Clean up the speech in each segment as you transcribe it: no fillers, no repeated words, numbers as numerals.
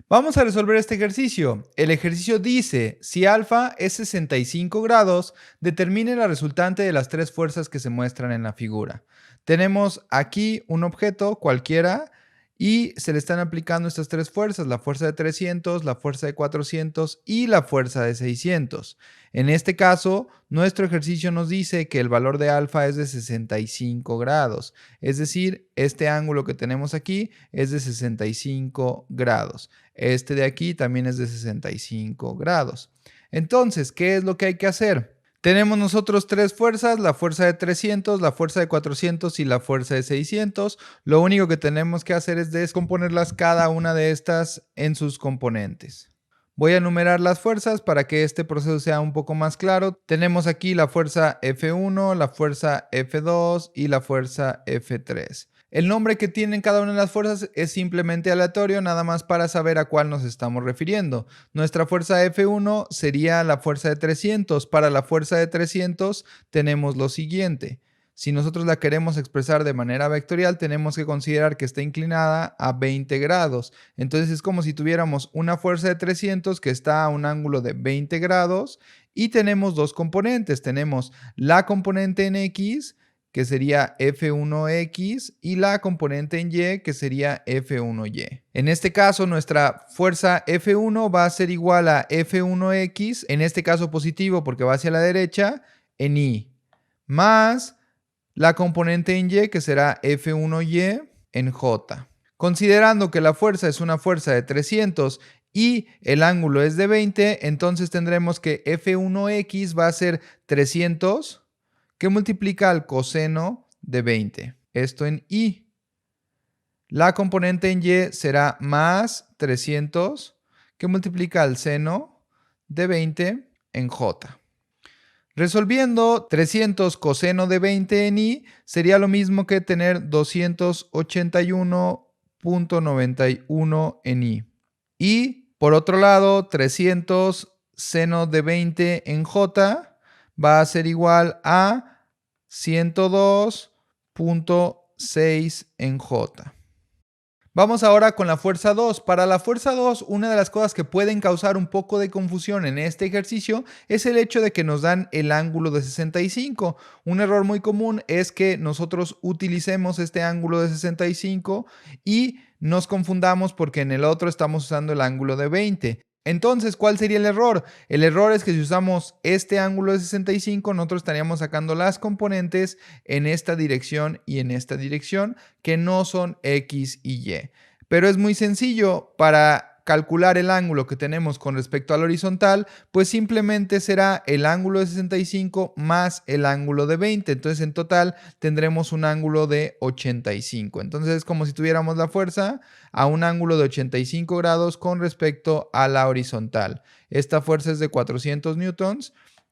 Vamos a resolver este ejercicio. El ejercicio dice, si alfa es 65 grados, determine la resultante de las tres fuerzas que se muestran en la figura. Tenemos aquí un objeto cualquiera y se le están aplicando estas tres fuerzas, la fuerza de 300, la fuerza de 400 y la fuerza de 600. En este caso, nuestro ejercicio nos dice que el valor de alfa es de 65 grados, es decir, este ángulo que tenemos aquí es de 65 grados. Este de aquí también es de 65 grados. Entonces, ¿qué es lo que hay que hacer? Tenemos nosotros tres fuerzas, la fuerza de 300, la fuerza de 400 y la fuerza de 600. Lo único que tenemos que hacer es descomponerlas cada una de estas en sus componentes. Voy a enumerar las fuerzas para que este proceso sea un poco más claro. Tenemos aquí la fuerza F1, la fuerza F2 y la fuerza F3. El nombre que tienen cada una de las fuerzas es simplemente aleatorio, nada más para saber a cuál nos estamos refiriendo. Nuestra fuerza F1 sería la fuerza de 300. Para la fuerza de 300 tenemos lo siguiente. Si nosotros la queremos expresar de manera vectorial, tenemos que considerar que está inclinada a 20 grados. Entonces es como si tuviéramos una fuerza de 300 que está a un ángulo de 20 grados y tenemos dos componentes. Tenemos la componente en X, que sería F1X, y la componente en Y, que sería F1Y. En este caso, nuestra fuerza F1 va a ser igual a F1X, en este caso positivo porque va hacia la derecha, en Y, más la componente en Y, que será F1Y, en J. Considerando que la fuerza es una fuerza de 300 y el ángulo es de 20, entonces tendremos que F1X va a ser 300 que multiplica al coseno de 20. Esto en Y. La componente en Y será más 300 que multiplica al seno de 20 en J. Resolviendo 300 coseno de 20 en Y sería lo mismo que tener 281.91 en Y. Y por otro lado, 300 seno de 20 en J va a ser igual a 102.6 en J. Vamos ahora con la fuerza 2. Para la fuerza 2, una de las cosas que pueden causar un poco de confusión en este ejercicio es el hecho de que nos dan el ángulo de 65. Un error muy común es que nosotros utilicemos este ángulo de 65 y nos confundamos porque en el otro estamos usando el ángulo de 20. Entonces, ¿cuál sería el error? El error es que si usamos este ángulo de 65, nosotros estaríamos sacando las componentes en esta dirección y en esta dirección, que no son X y Y. Pero es muy sencillo. Para calcular el ángulo que tenemos con respecto al horizontal, pues simplemente será el ángulo de 65 más el ángulo de 20. Entonces, en total tendremos un ángulo de 85. Entonces, es como si tuviéramos la fuerza a un ángulo de 85 grados con respecto a la horizontal. Esta fuerza es de 400 newtons.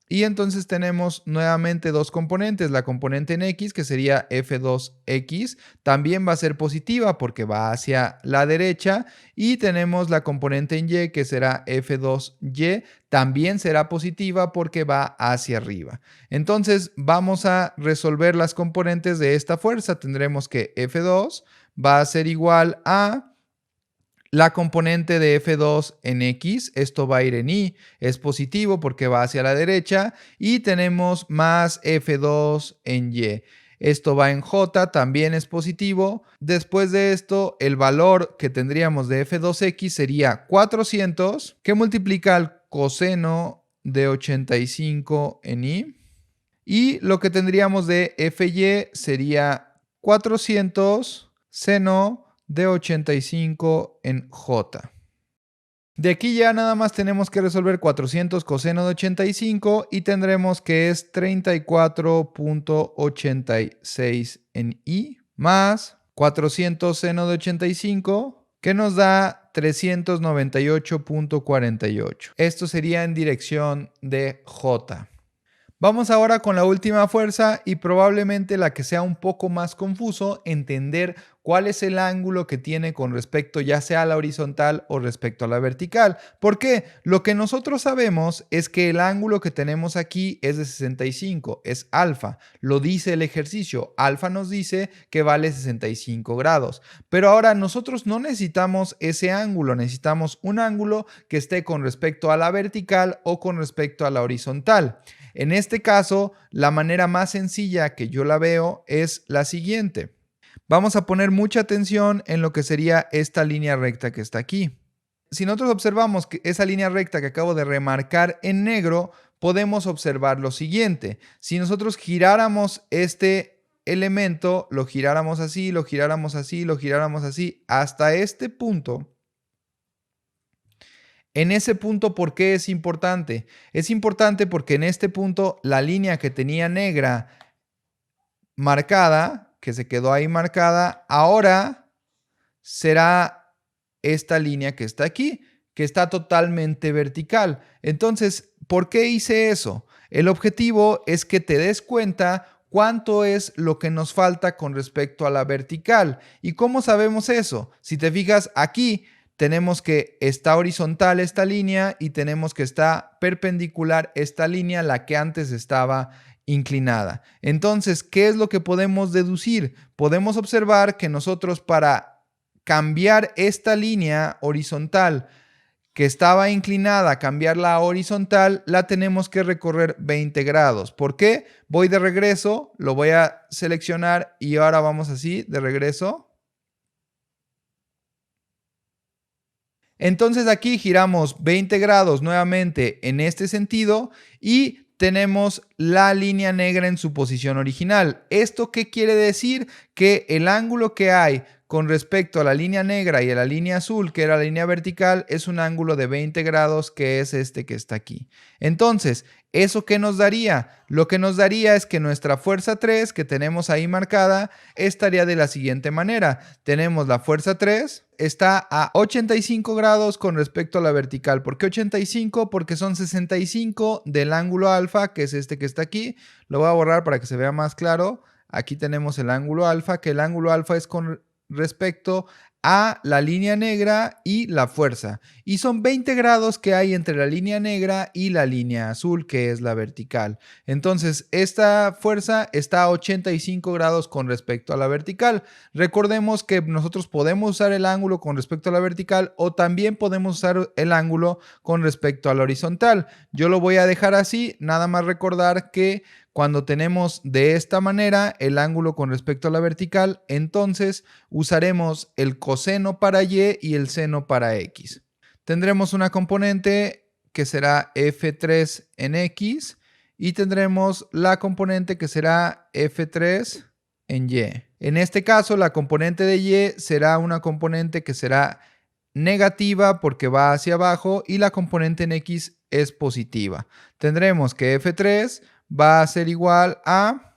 Y entonces tenemos nuevamente dos componentes. La componente en X, que sería F2X, también va a ser positiva porque va hacia la derecha. Y tenemos la componente en Y, que será F2Y, también será positiva porque va hacia arriba. Entonces vamos a resolver las componentes de esta fuerza. Tendremos que F2 va a ser igual a la componente de F2 en X, esto va a ir en Y, es positivo porque va hacia la derecha, y tenemos más F2 en Y. Esto va en J, también es positivo. Después de esto, el valor que tendríamos de F2X sería 400, que multiplica al coseno de 85 en Y. Y lo que tendríamos de Fy sería 400 seno de 85 en J. De aquí ya nada más tenemos que resolver 400 coseno de 85 y tendremos que es 34.86 en Y más 400 seno de 85 que nos da 398.48. Esto sería en dirección de J. Vamos ahora con la última fuerza y probablemente la que sea un poco más confuso, entender cuál es el ángulo que tiene con respecto ya sea a la horizontal o respecto a la vertical. ¿Por qué? Lo que nosotros sabemos es que el ángulo que tenemos aquí es de 65, es alfa. Lo dice el ejercicio. Alfa nos dice que vale 65 grados. Pero ahora nosotros no necesitamos ese ángulo, necesitamos un ángulo que esté con respecto a la vertical o con respecto a la horizontal. En este caso, la manera más sencilla que yo la veo es la siguiente. Vamos a poner mucha atención en lo que sería esta línea recta que está aquí. Si nosotros observamos que esa línea recta que acabo de remarcar en negro, podemos observar lo siguiente. Si nosotros giráramos este elemento, lo giráramos así, lo giráramos así, lo giráramos así, hasta este punto. En ese punto, ¿por qué es importante? Es importante porque en este punto la línea que tenía negra marcada, que se quedó ahí marcada, ahora será esta línea que está aquí, que está totalmente vertical. Entonces, ¿por qué hice eso? El objetivo es que te des cuenta cuánto es lo que nos falta con respecto a la vertical. ¿Y cómo sabemos eso? Si te fijas aquí, tenemos que está horizontal esta línea y tenemos que está perpendicular esta línea, la que antes estaba inclinada. Entonces, ¿qué es lo que podemos deducir? Podemos observar que nosotros para cambiar esta línea horizontal que estaba inclinada, cambiarla a horizontal, la tenemos que recorrer 20 grados. ¿Por qué? Voy de regreso, lo voy a seleccionar y ahora vamos así, de regreso. Entonces aquí giramos 20 grados nuevamente en este sentido y tenemos la línea negra en su posición original. ¿Esto qué quiere decir? Que el ángulo que hay con respecto a la línea negra y a la línea azul, que era la línea vertical, es un ángulo de 20 grados, que es este que está aquí. Entonces, ¿eso qué nos daría? Lo que nos daría es que nuestra fuerza 3, que tenemos ahí marcada, estaría de la siguiente manera. Tenemos la fuerza 3, está a 85 grados con respecto a la vertical. ¿Por qué 85? Porque son 65 del ángulo alfa, que es este que está aquí. Lo voy a borrar para que se vea más claro. Aquí tenemos el ángulo alfa, que el ángulo alfa es con respecto a la línea negra y la fuerza. Y son 20 grados que hay entre la línea negra y la línea azul, que es la vertical. Entonces, esta fuerza está a 85 grados con respecto a la vertical. Recordemos que nosotros podemos usar el ángulo con respecto a la vertical o también podemos usar el ángulo con respecto a la horizontal. Yo lo voy a dejar así, nada más recordar que cuando tenemos de esta manera el ángulo con respecto a la vertical, entonces usaremos el coseno para y el seno para x. Tendremos una componente que será f3 en x y tendremos la componente que será f3 en y. En este caso, la componente de y será una componente que será negativa porque va hacia abajo y la componente en x es positiva. Tendremos que f3 va a ser igual a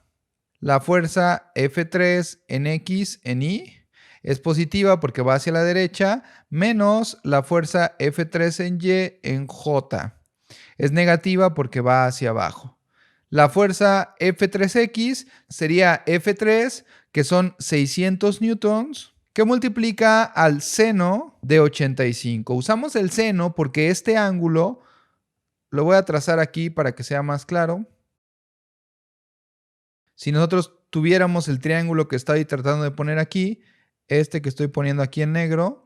la fuerza F3 en X en Y, es positiva porque va hacia la derecha, menos la fuerza F3 en Y en J, es negativa porque va hacia abajo. La fuerza F3X sería F3, que son 600 newtons, que multiplica al seno de 85. Usamos el seno porque este ángulo, lo voy a trazar aquí para que sea más claro. Si nosotros tuviéramos el triángulo que estoy tratando de poner aquí, este que estoy poniendo aquí en negro,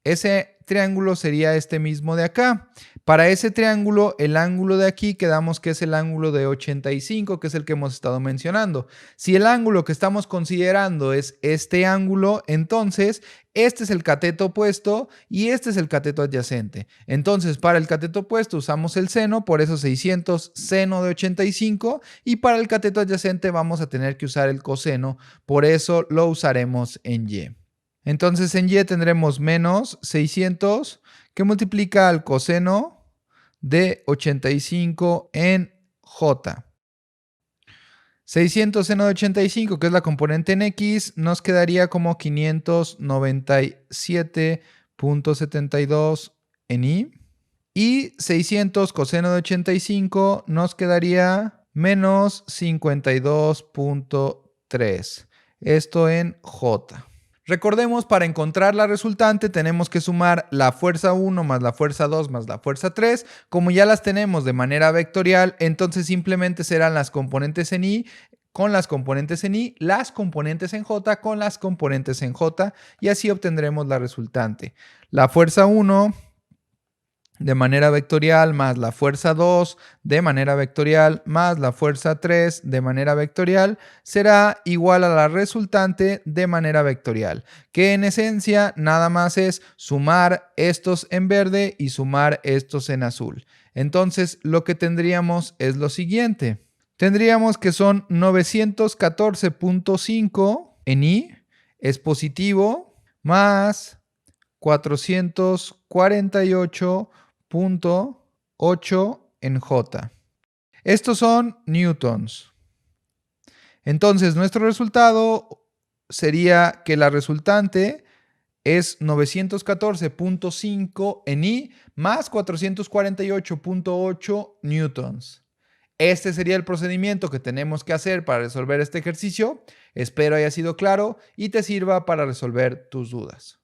ese triángulo sería este mismo de acá. Para ese triángulo, el ángulo de aquí quedamos que es el ángulo de 85, que es el que hemos estado mencionando. Si el ángulo que estamos considerando es este ángulo, entonces este es el cateto opuesto y este es el cateto adyacente. Entonces, para el cateto opuesto usamos el seno, por eso 600 seno de 85, y para el cateto adyacente vamos a tener que usar el coseno, por eso lo usaremos en y. Entonces en y tendremos menos 600 que multiplica al coseno de 85 en j. 600 seno de 85, que es la componente en x, nos quedaría como 597.72 en y. Y 600 coseno de 85 nos quedaría menos 52.3. Esto en J. Recordemos, para encontrar la resultante tenemos que sumar la fuerza 1 más la fuerza 2 más la fuerza 3. Como ya las tenemos de manera vectorial, entonces simplemente serán las componentes en I con las componentes en I, las componentes en J con las componentes en J, y así obtendremos la resultante. La fuerza 1 de manera vectorial más la fuerza 2 de manera vectorial más la fuerza 3 de manera vectorial será igual a la resultante de manera vectorial, que en esencia nada más es sumar estos en verde y sumar estos en azul. Entonces lo que tendríamos es lo siguiente. Tendríamos que son 914.5 en I es positivo más 448.8 en J. Estos son newtons. Entonces, nuestro resultado sería que la resultante es 914.5 en I más 448.8 newtons. Este sería el procedimiento que tenemos que hacer para resolver este ejercicio. Espero haya sido claro y te sirva para resolver tus dudas.